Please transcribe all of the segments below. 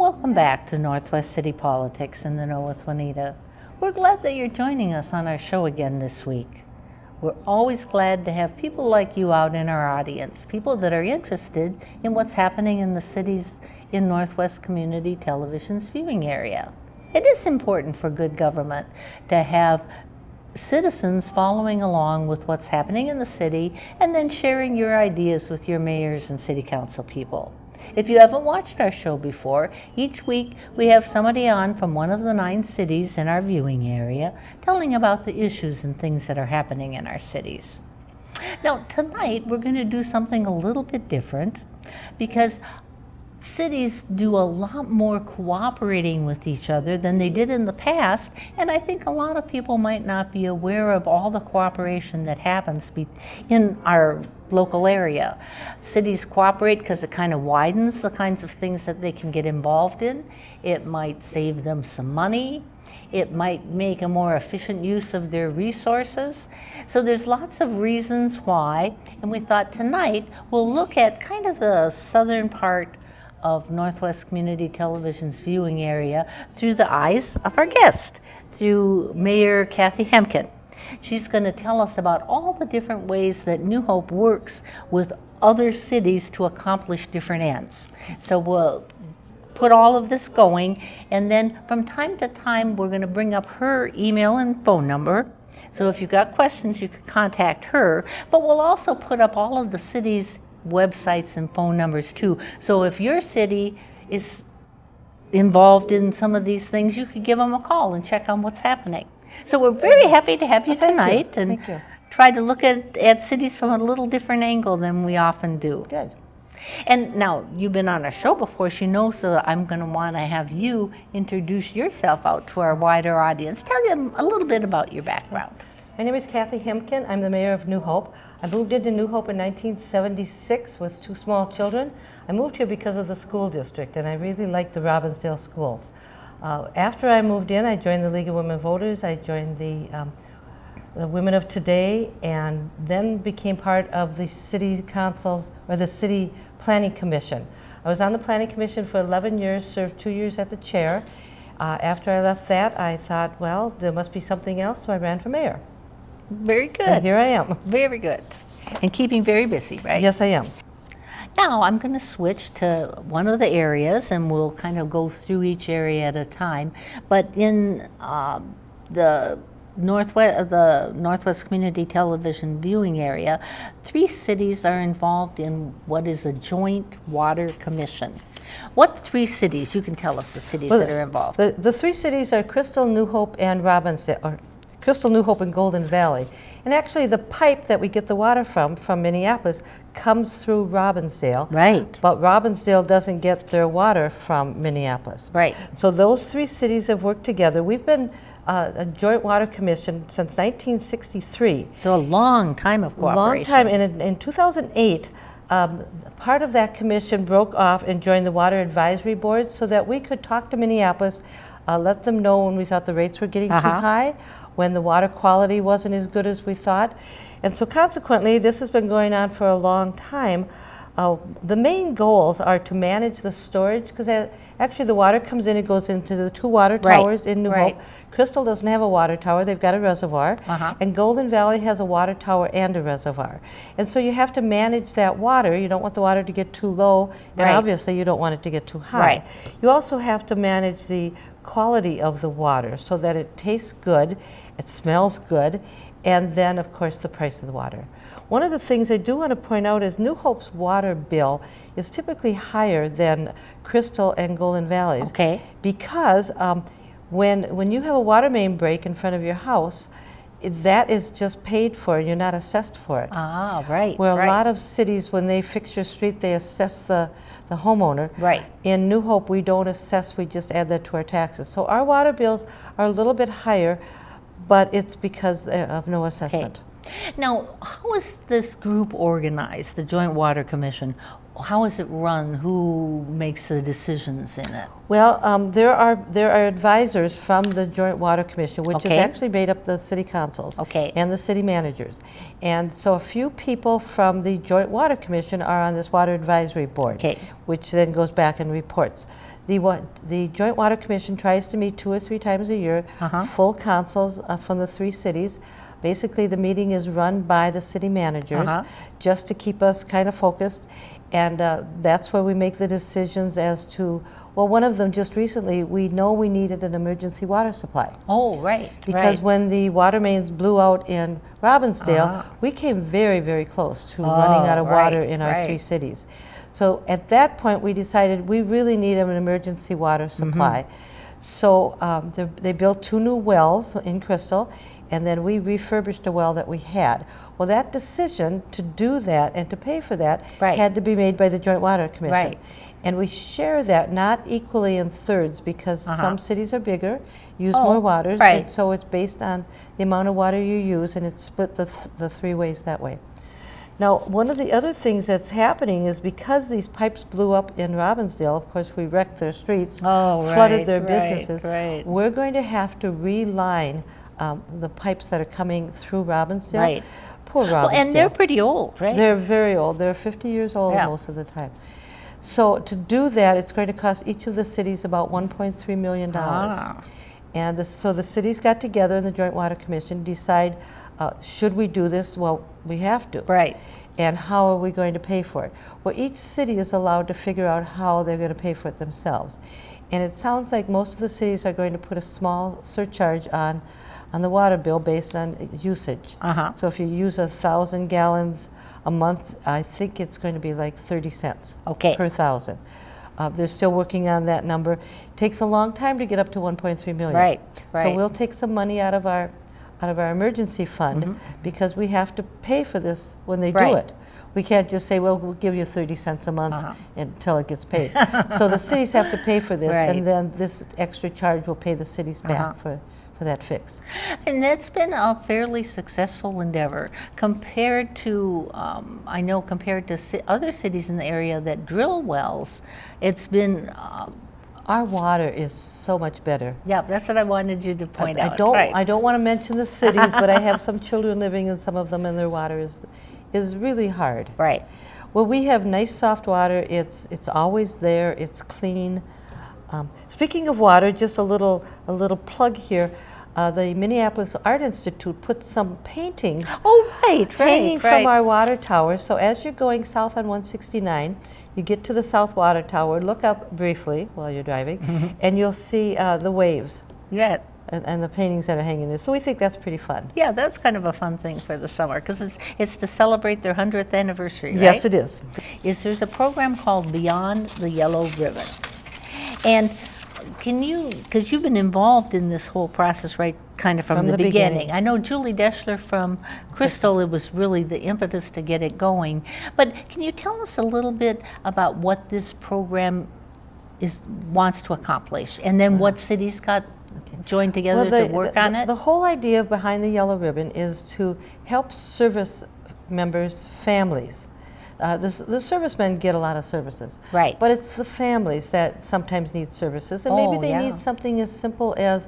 Welcome back to Northwest City Politics in the Know with Juanita. We're glad that you're joining us on our show again this week. We're always glad to have people like you out in our audience, people that are interested in what's happening in the cities in Northwest Community Television's viewing area. It is important for good government to have citizens following along with what's happening in the city and then sharing your ideas with your mayors and city council people. If you haven't watched our show before, each week we have somebody on from one of the 9 cities in our viewing area telling about the issues and things that are happening in our cities. Now, tonight we're going to do something a little bit different because cities do a lot more cooperating with each other than they did in the past, and I think a lot of people might not be aware of all the cooperation that happens in our local area. Cities cooperate because it kind of widens the kinds of things that they can get involved in. It might save them some money. It might make a more efficient use of their resources. So there's lots of reasons why, and we thought tonight we'll look at kind of the southern part of Northwest Community Television's viewing area through the eyes of our guest, through Mayor Kathi Hemken. She's going to tell us about all the different ways that New Hope works with other cities to accomplish different ends. So we'll put all of this going, and then from time to time we're going to bring up her email and phone number. So if you've got questions, you can contact her, but we'll also put up all of the cities' websites and phone numbers too. So if your city is involved in some of these things, you could give them a call and check on what's happening. So we're very happy to have you tonight and try to look at cities from a little different angle than we often do. Good. And now, you've been on a show before, so you know, so I'm going to want to have you introduce yourself out to our wider audience. Tell them a little bit about your background. My name is Kathi Hemken. I'm the mayor of New Hope. I moved into New Hope in 1976 with 2 small children. I moved here because of the school district, and I really liked the Robbinsdale schools. After I moved in, I joined the League of Women Voters. I joined the Women of Today, and then became part of the city councils, or the city planning commission. I was on the planning commission for 11 years, served 2 years at the chair. After I left that, I thought, well, there must be something else, so I ran for mayor. Very good. And here I am. Very good. And keeping very busy, right? Yes, I am. Now I'm going to switch to one of the areas, and we'll kind of go through each area at a time. But in the Northwest Community Television viewing area, 3 cities are involved in what is a joint water commission. What 3 cities? You can tell us the cities that are involved. The 3 cities are Crystal, New Hope, and Robbinsdale, or Crystal, New Hope, and Golden Valley. And actually the pipe that we get the water from Minneapolis, comes through Robbinsdale. Right. But Robbinsdale doesn't get their water from Minneapolis. Right. So those 3 cities have worked together. We've been a joint water commission since 1963. So a long time of cooperation. Long time. And in 2008, part of that commission broke off and joined the Water Advisory Board so that we could talk to Minneapolis, let them know when we thought the rates were getting too high, when the water quality wasn't as good as we thought. And so consequently, this has been going on for a long time. The main goals are to manage the storage, because actually the water comes in, it goes into the 2 water towers in New Hope. Crystal doesn't have a water tower, they've got a reservoir. And Golden Valley has a water tower and a reservoir. And so you have to manage that water. You don't want the water to get too low, and obviously you don't want it to get too high. You also have to manage the quality of the water so that it tastes good, it smells good, and then of course the price of the water. One of the things I do want to point out is New Hope's water bill is typically higher than Crystal and Golden Valley's. Okay. Because when you have a water main break in front of your house, that is just paid for, and you're not assessed for it. Ah, right. Where a lot of cities, when they fix your street, they assess the homeowner. Right. In New Hope, we don't assess, we just add that to our taxes. So our water bills are a little bit higher, but it's because of no assessment. Okay. Now, how is this group organized, the Joint Water Commission? How is it run? Who makes the decisions in it? Well, there are advisors from the Joint Water Commission, which is actually made up the city councils and the city managers. And so a few people from the Joint Water Commission are on this Water Advisory Board, which then goes back and reports. The Joint Water Commission tries to meet 2 or 3 times a year, full councils from the 3 cities. Basically, the meeting is run by the city managers just to keep us kind of focused, and that's where we make the decisions as to, well, one of them just recently, we know we needed an emergency water supply. Oh, right. Because when the water mains blew out in Robbinsdale, we came very, very close to running out of water in our 3 cities. So at that point, we decided we really need an emergency water supply. So they built 2 new wells in Crystal, and then we refurbished a well that we had. Well, that decision to do that and to pay for that had to be made by the Joint Water Commission. And we share that not equally in thirds, because some cities are bigger, use more water, and so it's based on the amount of water you use, and it's split the 3 ways that way. Now, one of the other things that's happening is because these pipes blew up in Robbinsdale, of course, we wrecked their streets, flooded their businesses. We're going to have to reline the pipes that are coming through Robbinsdale. Poor Robbinsdale. Well, and they're pretty old, right? They're very old. They're 50 years old most of the time. So to do that, it's going to cost each of the cities about $1.3 million. And so the cities got together in the Joint Water Commission, decide, should we do this? Well, we have to. And how are we going to pay for it? Well, each city is allowed to figure out how they're going to pay for it themselves. And it sounds like most of the cities are going to put a small surcharge on the water bill based on usage. So if you use 1,000 gallons a month, I think it's going to be like 30 cents per 1,000. They're still working on that number. It takes a long time to get up to 1.3 million. So we'll take some money out of our emergency fund because we have to pay for this when they do it. We can't just say, well, we'll give you 30 cents a month until it gets paid. So the cities have to pay for this, and then this extra charge will pay the cities back for that fix. And that's been a fairly successful endeavor compared to, I know compared to other cities in the area that drill wells, it's been... our water is so much better. Yeah, that's what I wanted you to point out. I don't want to mention the cities, but I have some children living in some of them, and their water is really hard. Well, we have nice soft water. It's always there. It's clean. Speaking of water, just a little plug here. The Minneapolis Art Institute put some paintings hanging from our water tower. So as you're going south on 169, you get to the South Water Tower, look up briefly while you're driving, and you'll see the waves. And the paintings that are hanging there. So we think that's pretty fun. Yeah, that's kind of a fun thing for the summer, because it's to celebrate their 100th anniversary, right? Yes, it is. There's a program called Beyond the Yellow Ribbon. And can you, because you've been involved in this whole process kind of from the beginning. I know Julie Deschler from Crystal, it was really the impetus to get it going. But can you tell us a little bit about what this program wants to accomplish, and then what cities got joined together to work on it? The whole idea behind the Yellow Ribbon is to help service members' families. The servicemen get a lot of services, but it's the families that sometimes need services, and maybe they need something as simple as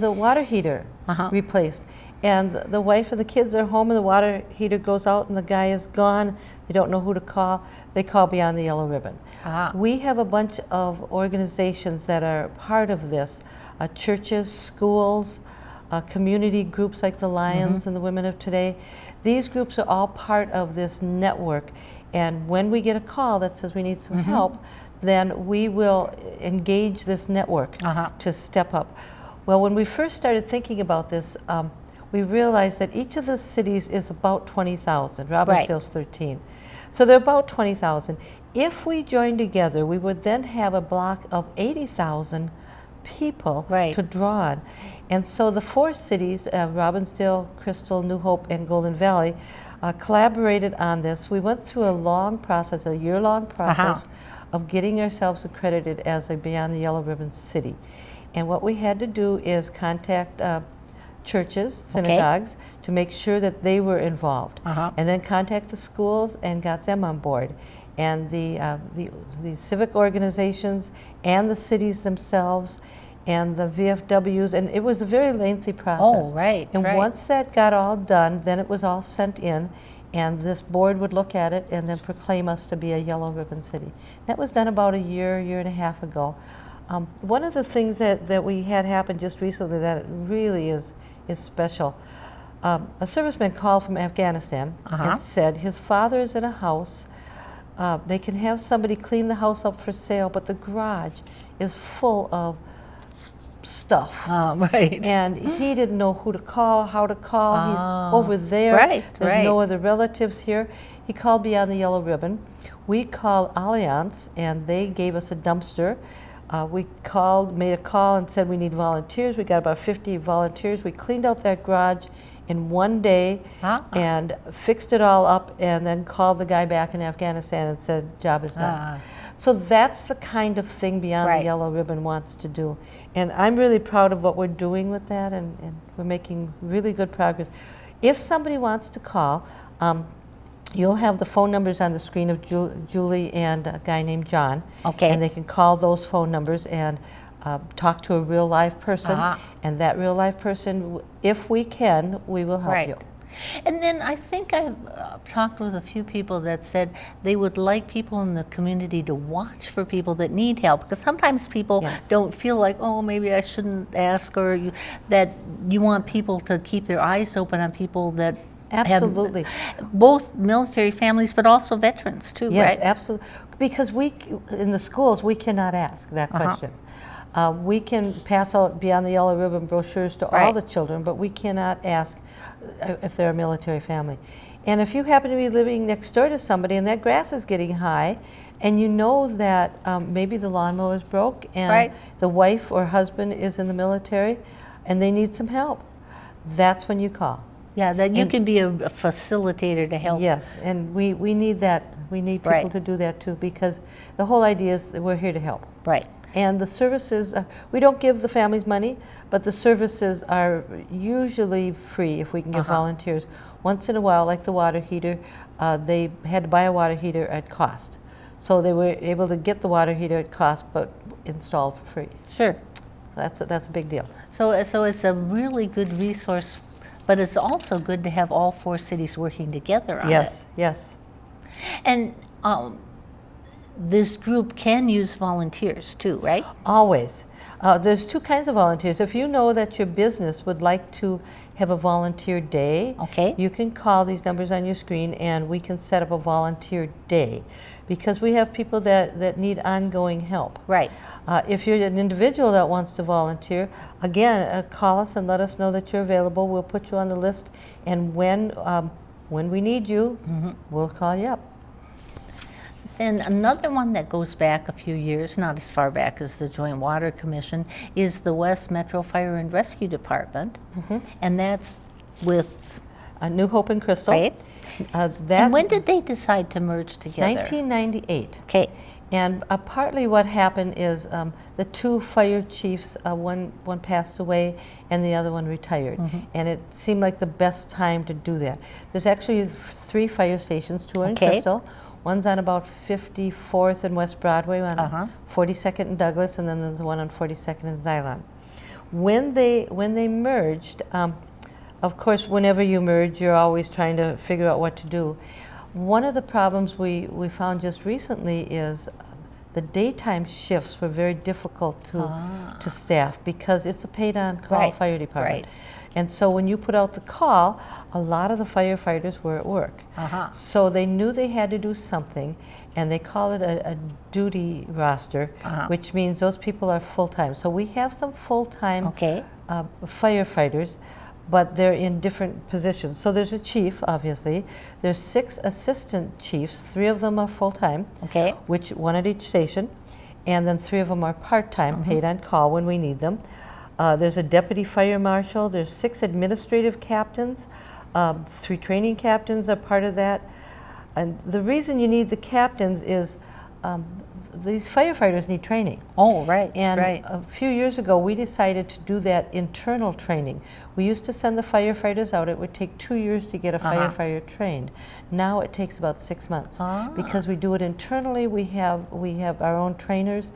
a water heater replaced. And the wife and the kids are home, and the water heater goes out, and the guy is gone. They don't know who to call. They call Beyond the Yellow Ribbon. We have a bunch of organizations that are part of this. Churches, schools, community groups like the Lions and the Women of Today. These groups are all part of this network, and when we get a call that says we need some help, then we will engage this network to step up. Well, when we first started thinking about this, we realized that each of the cities is about 20,000. Robbinsdale's 13. So they're about 20,000. If we join together, we would then have a block of 80,000 people to draw on. And so the 4 cities, Robbinsdale, Crystal, New Hope, and Golden Valley, collaborated on this. We went through a long process, a year-long process of getting ourselves accredited as a Beyond the Yellow Ribbon city. And what we had to do is contact churches, synagogues, to make sure that they were involved. And then contact the schools and got them on board. And the civic organizations and the cities themselves and the VFWs, and it was a very lengthy process. And once that got all done, then it was all sent in, and this board would look at it and then proclaim us to be a Yellow Ribbon city. That was done about a year and a half ago. One of the things that we had happen just recently that really is special. A serviceman called from Afghanistan and said his father is in a house. They can have somebody clean the house up for sale, but the garage is full of stuff. Right. And he didn't know who to call, how to call. He's over there. Right, There's no other relatives here. He called Beyond the Yellow Ribbon. We called Allianz, and they gave us a dumpster. We made a call and said we need volunteers. We got about 50 volunteers. We cleaned out that garage in one day and fixed it all up, and then called the guy back in Afghanistan and said, job is done. So that's the kind of thing Beyond the Yellow Ribbon wants to do. And I'm really proud of what we're doing with that, and we're making really good progress. If somebody wants to call, you'll have the phone numbers on the screen of Julie and a guy named John. Okay. And they can call those phone numbers and talk to a real live person. And that real live person, if we can, we will help you. And then I think I've talked with a few people that said they would like people in the community to watch for people that need help, because sometimes people don't feel like, oh, maybe I shouldn't ask, or that you want people to keep their eyes open on people that Absolutely. Both military families, but also veterans too, yes, right? Yes, absolutely. Because in the schools, we cannot ask that question. We can pass out Beyond the Yellow Ribbon brochures to all the children, but we cannot ask if they're a military family. And if you happen to be living next door to somebody and that grass is getting high, and you know that maybe the lawnmower is broke and the wife or husband is in the military and they need some help, that's when you call. Yeah, that you can be a facilitator to help. Yes, and we need that. We need people to do that too, because the whole idea is that we're here to help. Right. And the services, we don't give the families money, but the services are usually free if we can get volunteers. Once in a while, like the water heater, they had to buy a water heater at cost. So they were able to get the water heater at cost, but installed for free. Sure. So that's a big deal. So it's a really good resource, but it's also good to have all 4 cities working together on it. Yes, yes. And this group can use volunteers too, right? Always. There's 2 kinds of volunteers. If you know that your business would like to have a volunteer day, you can call these numbers on your screen and we can set up a volunteer day, because we have people that need ongoing help. Right. If you're an individual that wants to volunteer, again, call us and let us know that you're available. We'll put you on the list, and when we need you, we'll call you up. And another one that goes back a few years, not as far back as the Joint Water Commission, is the West Metro Fire and Rescue Department, and that's with New Hope and Crystal. Right. And when did they decide to merge together? 1998. Okay. And partly what happened is the 2 fire chiefs, one passed away and the other one retired. And it seemed like the best time to do that. There's actually 3 fire stations, 2 in Crystal. One's on about 54th and West Broadway, on 42nd and Douglas, and then there's one on 42nd and Xylon. When they merged, of course, whenever you merge, you're always trying to figure out what to do. One of the problems we found just recently is the daytime shifts were very difficult to staff, because it's a paid-on-call fire department. And so when you put out the call, a lot of the firefighters were at work. So they knew they had to do something, and they call it a duty roster, which means those people are full-time. So we have some full-time firefighters, but they're in different positions. So there's a chief, obviously. There's 6 assistant chiefs. 3 of them are full-time, which 1 at each station, and then 3 of them are part-time, paid on call when we need them. There's a deputy fire marshal. There's 6 administrative captains. 3 training captains are part of that. And the reason you need the captains is these firefighters need training. Oh, right. And a few years ago, we decided to do that internal training. We used to send the firefighters out. It would take 2 years to get a firefighter trained. Now it takes about 6 months, because we do it internally. We have our own trainers,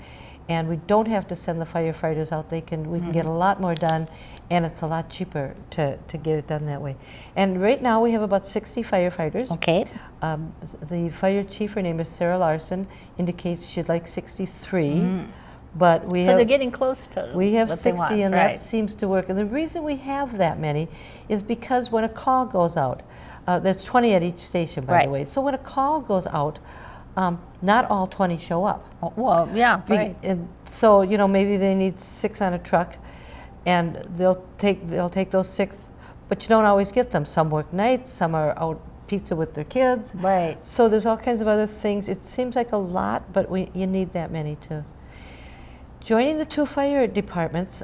and we don't have to send the firefighters out. We can get a lot more done, and it's a lot cheaper to get it done that way. And right now we have about 60 firefighters. Okay. The fire chief, her name is Sarah Larson, indicates she'd like 63, But we So they're getting close to we have what 60, they want, and right. that seems to work. And the reason we have that many is because when a call goes out, there's 20 at each station, by the way. So when a call goes out, not all 20 show up. Well, yeah, right. And so, you know, maybe they need 6 on a truck, and they'll take those 6, but you don't always get them. Some work nights, some are out pizza with their kids. Right. So there's all kinds of other things. It seems like a lot, but you need that many too. Joining the 2 fire departments,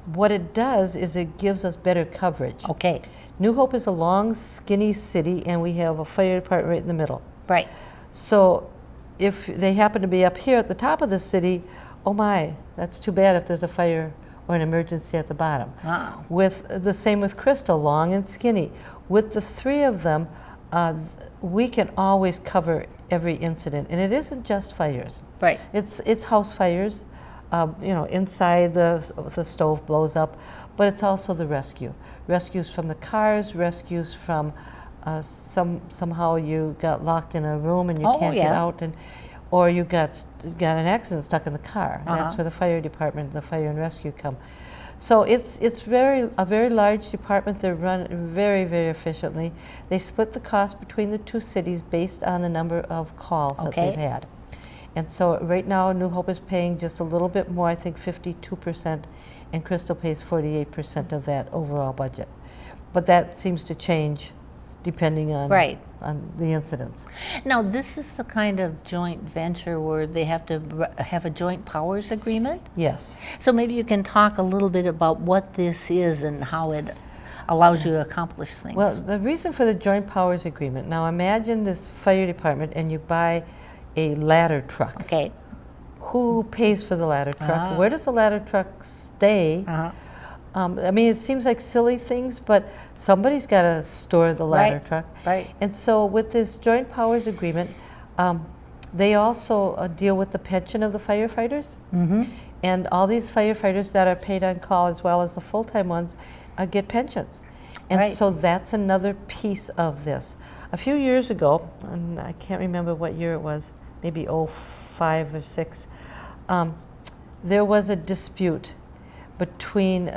what it does is it gives us better coverage. Okay. New Hope is a long, skinny city, and we have a fire department right in the middle. Right. So if they happen to be up here at the top of the city, oh my, that's too bad if there's a fire or an emergency at the bottom. Wow. With the same with Crystal, long and skinny. With the 3 of them, we can always cover every incident, and it isn't just fires. Right. It's house fires. You know, inside the stove blows up, but it's also the rescues from the cars, rescues from somehow you got locked in a room and you can't get out, or you got an accident, stuck in the car. That's where the fire department, the fire and rescue come. So it's a very large department. They're run very, very efficiently. They split the cost between the 2 cities based on the number of calls that they've had. And so right now, New Hope is paying just a little bit more, I think 52%, and Crystal pays 48% of that overall budget. But that seems to change depending on, on the incidents. Now, this is the kind of joint venture where they have to have a joint powers agreement? Yes. So maybe you can talk a little bit about what this is and how it allows you to accomplish things. Well, the reason for the joint powers agreement, now imagine this fire department and you buy a ladder truck. Okay. Who pays for the ladder truck? Where does the ladder truck stay? I mean, it seems like silly things, but somebody's got to store the ladder truck. Right. And so with this joint powers agreement, they also deal with the pension of the firefighters. And all these firefighters that are paid on call, as well as the full-time ones, get pensions. And so that's another piece of this. A few years ago, and I can't remember what year it was, maybe 05 or 06, there was a dispute between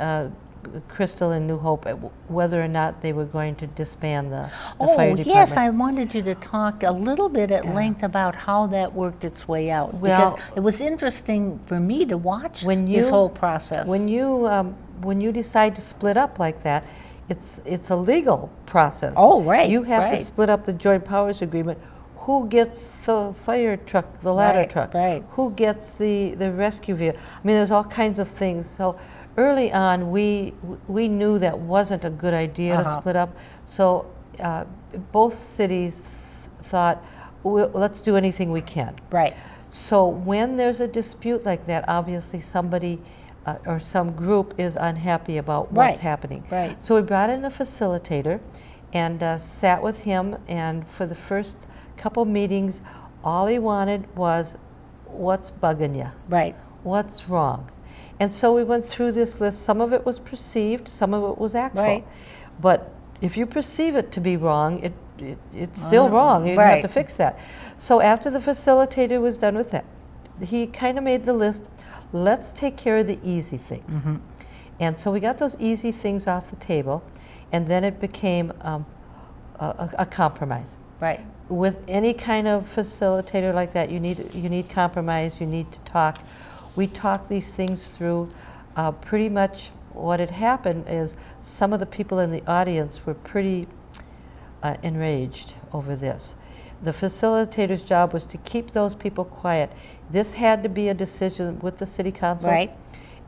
Crystal and New Hope whether or not they were going to disband the fire department. Yes, I wanted you to talk a little bit at length about how that worked its way out. Well, because it was interesting for me to watch this whole process. When you decide to split up like that, it's a legal process. Oh, right. You have to split up the joint powers agreement. Who gets the fire truck, the ladder truck? Who gets the rescue vehicle? I mean, there's all kinds of things. So early on, we knew that wasn't a good idea to split up. So both cities thought, well, let's do anything we can. Right. So when there's a dispute like that, obviously somebody or some group is unhappy about what's happening. Right. So we brought in a facilitator and sat with him, and for the first couple meetings, all he wanted was, what's bugging you? Right. What's wrong? And so we went through this list. Some of it was perceived, some of it was actual. Right. But if you perceive it to be wrong, it's still wrong. You have to fix that. So after the facilitator was done with that, he kind of made the list. Let's take care of the easy things. And so we got those easy things off the table, and then it became a compromise. Right. With any kind of facilitator like that, you need compromise. You need to talk. We talked these things through. Pretty much what had happened is some of the people in the audience were pretty enraged over this. The facilitator's job was to keep those people quiet. This had to be a decision with the city councils,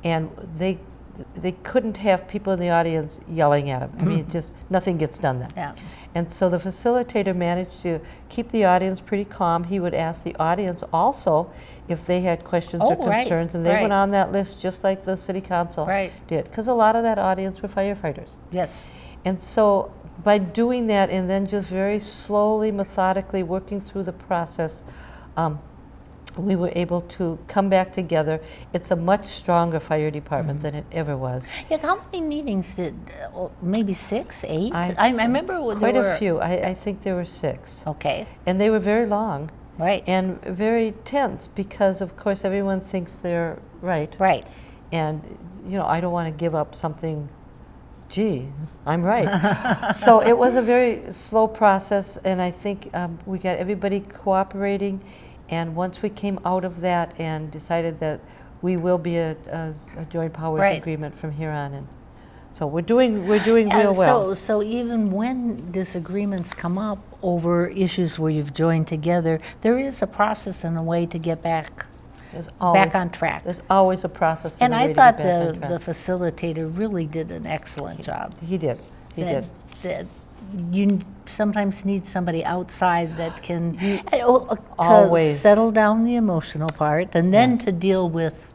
and they couldn't have people in the audience yelling at them. I mean, just nothing gets done then. Yeah. And so the facilitator managed to keep the audience pretty calm. He would ask the audience also if they had questions or concerns, and they went on that list just like the city council did, because a lot of that audience were firefighters. Yes. And so by doing that and then just very slowly, methodically working through the process, we were able to come back together. It's a much stronger fire department than it ever was. Yeah, how many meetings did, maybe 6, 8? I remember quite a few. I think there were 6. Okay. And they were very long. Right. And very tense because, of course, everyone thinks they're right. Right. And, I don't want to give up something, gee, I'm right. So it was a very slow process, and I think we got everybody cooperating. And once we came out of that and decided that we will be a joint powers agreement from here on, and so we're doing real well. So even when disagreements come up over issues where you've joined together, there is a process and a way to get back on track. There's always a process. And I thought the facilitator really did an excellent job. He did. That you sometimes need somebody outside that can always settle down the emotional part, and then to deal with.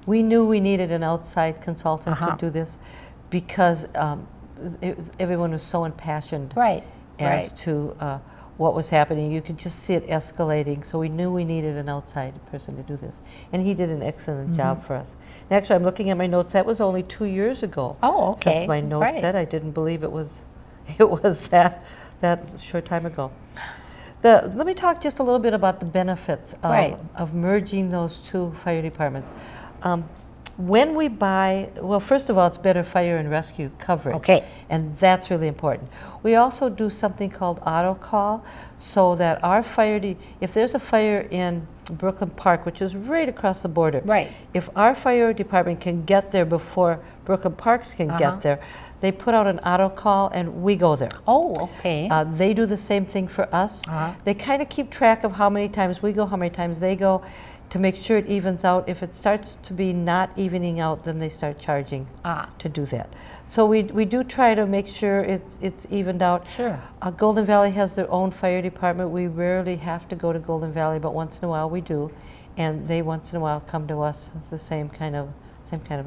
We knew we needed an outside consultant to do this because everyone was so impassioned as to what was happening. You could just see it escalating, so we knew we needed an outside person to do this. And he did an excellent job for us. And actually, I'm looking at my notes. That was only 2 years ago. Oh, okay. That's my notes said. I didn't believe it was that short time ago. Let me talk just a little bit about the benefits of merging those two fire departments. When we buy, well, first of all, it's better fire and rescue coverage. Okay. And that's really important. We also do something called auto call, so that our if there's a fire in Brooklyn Park, which is right across the border, if our fire department can get there before Brooklyn Parks can get there, they put out an auto call and we go there. Oh, okay. They do the same thing for us. They kind of keep track of how many times we go, how many times they go, to make sure it evens out. If it starts to be not evening out, then they start charging to do that. So we do try to make sure it's evened out. Sure. Golden Valley has their own fire department. We rarely have to go to Golden Valley, but once in a while we do, and they once in a while come to us. It's the same kind of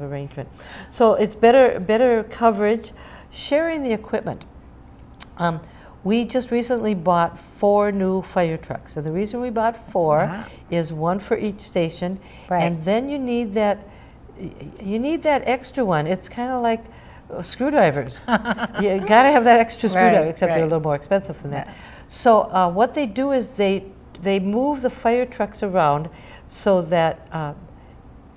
arrangement. So it's better coverage, sharing the equipment. We just recently bought 4 new fire trucks, and the reason we bought 4 is one for each station, and then you need that extra one. It's kind of like screwdrivers. You got to have that extra screwdriver, except they're a little more expensive than that. So what they do is they move the fire trucks around so that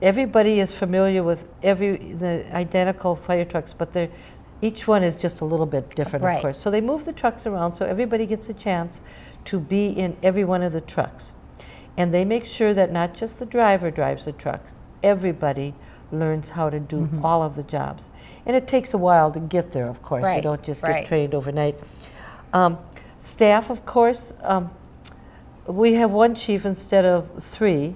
everybody is familiar with the identical fire trucks, but each one is just a little bit different, of course. So they move the trucks around so everybody gets a chance to be in every one of the trucks. And they make sure that not just the driver drives the trucks, everybody learns how to do all of the jobs. And it takes a while to get there, of course. You don't just get trained overnight. Staff, of course, we have 1 chief instead of 3,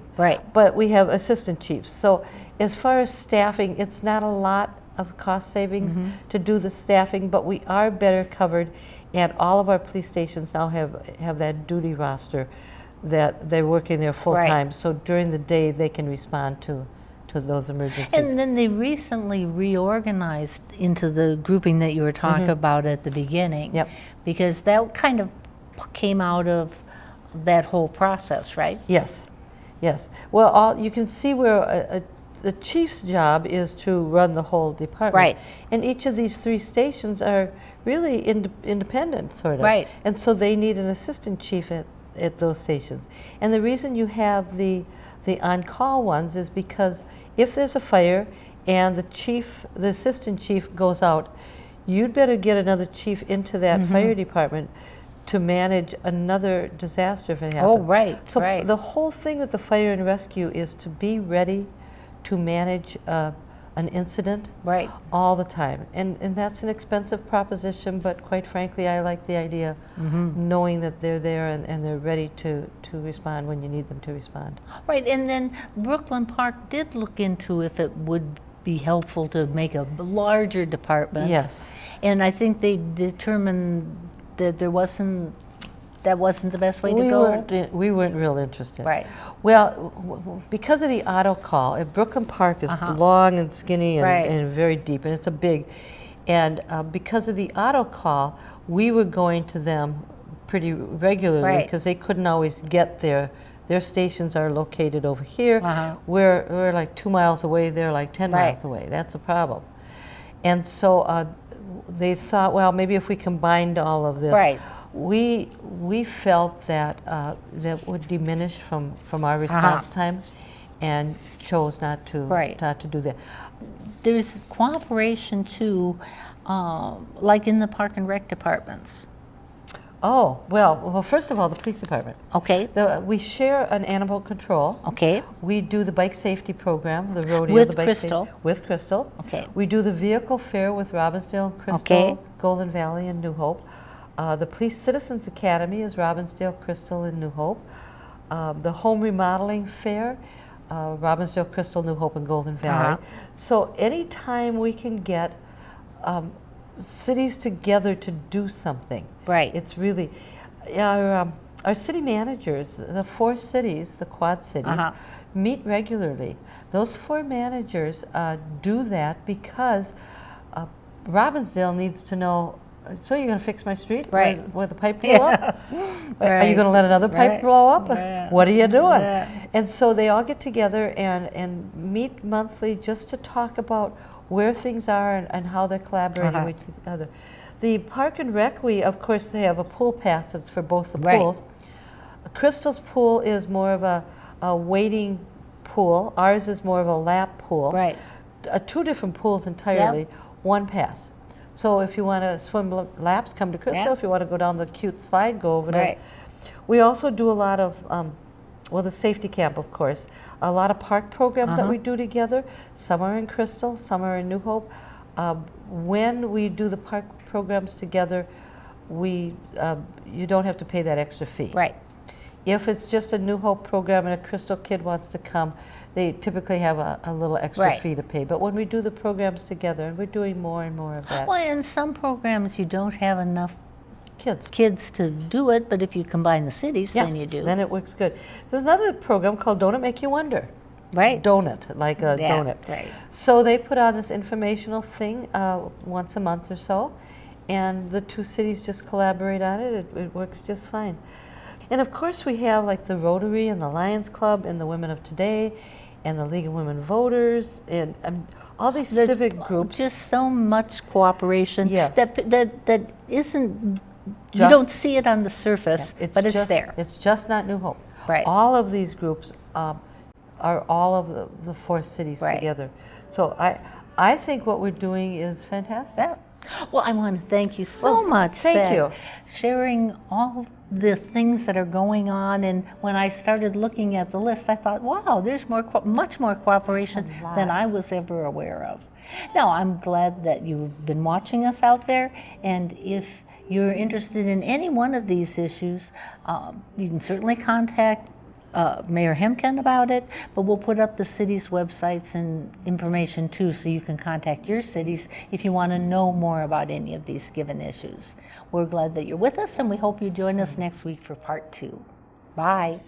but we have assistant chiefs. So as far as staffing, it's not a lot of cost savings to do the staffing, but we are better covered, and all of our police stations now have that duty roster that they're working there full time. So during the day they can respond to those emergencies. And then they recently reorganized into the grouping that you were talking about at the beginning, because that kind of came out of that whole process, right? Yes. Well, you can see where the chief's job is to run the whole department. And each of these 3 stations are really independent, sort of. And so they need an assistant chief at those stations. And the reason you have the on-call ones is because if there's a fire and the assistant chief goes out, you'd better get another chief into that fire department to manage another disaster if it happens. So the whole thing with the fire and rescue is to be ready to manage an incident all the time. And that's an expensive proposition, but quite frankly, I like the idea, knowing that they're there and they're ready to respond when you need them to respond. And then Brooklyn Park did look into if it would be helpful to make a larger department. And I think they determined that that wasn't the best way to go. We weren't real interested. Well, because of the auto call, Brooklyn Park is long and skinny and very deep, and it's a big. And because of the auto call, we were going to them pretty regularly because they couldn't always get there. Their stations are located over here. We're like 2 miles away. They're like 10 miles away. That's a problem. And so they thought, well, maybe if we combined all of this. we felt that that would diminish from our response time, and chose not to do that. There's cooperation too, like in the park and rec departments. Oh, well, first of all, the police department. Okay. We share an animal control. Okay. We do the bike safety program, the rodeo, with the bike Crystal. With Crystal. Okay. We do the vehicle fair with Robbinsdale, Crystal, Golden Valley, and New Hope. The Police Citizens Academy is Robbinsdale, Crystal, and New Hope. The home remodeling fair, Robbinsdale, Crystal, New Hope, and Golden Valley. So anytime we can get cities together to do something. Right. It's really, our city managers, the 4 cities, the quad cities, meet regularly. Those 4 managers do that because Robbinsdale needs to know, so you're going to fix my street where the pipe blew up? Are you going to let another pipe blow up? What are you doing? And so they all get together and meet monthly just to talk about where things are and how they're collaborating with each other. The Park and Rec, we of course they have a pool pass that's for both the pools. Crystal's pool is more of a wading pool. Ours is more of a lap pool. Right. 2 different pools entirely, 1 pass. So if you want to swim laps, come to Crystal. If you want to go down the cute slide, go over there. We also do a lot of, well, the safety camp, of course. A lot of park programs that we do together. Some are in Crystal, some are in New Hope. When we do the park programs together, you don't have to pay that extra fee. Right. If it's just a New Hope program and a Crystal kid wants to come, they typically have a little extra fee to pay. But when we do the programs together, and we're doing more and more of that. Well, in some programs you don't have enough kids to do it, but if you combine the cities, then you do. Then it works good. There's another program called Donut Make You Wonder. Right. Donut, like a donut. Right. So they put on this informational thing once a month or so, and the 2 cities just collaborate on it. It works just fine. And of course we have like the Rotary and the Lions Club and the Women of Today and the League of Women Voters and all these civic groups. Just so much cooperation that isn't, you don't see it on the surface, but it's there. It's just not New Hope. Right. All of these groups are all of the 4 cities together. So I think what we're doing is fantastic. Yeah. Well, I want to thank you so much. Thank you. Sharing all the things that are going on, and when I started looking at the list, I thought, wow, there's much more cooperation than I was ever aware of. Now, I'm glad that you've been watching us out there, and if you're interested in any one of these issues, you can certainly contact Mayor Hemken about it, but we'll put up the city's websites and information too, so you can contact your cities if you want to know more about any of these given issues. We're glad that you're with us, and we hope you join us next week for part 2. Bye.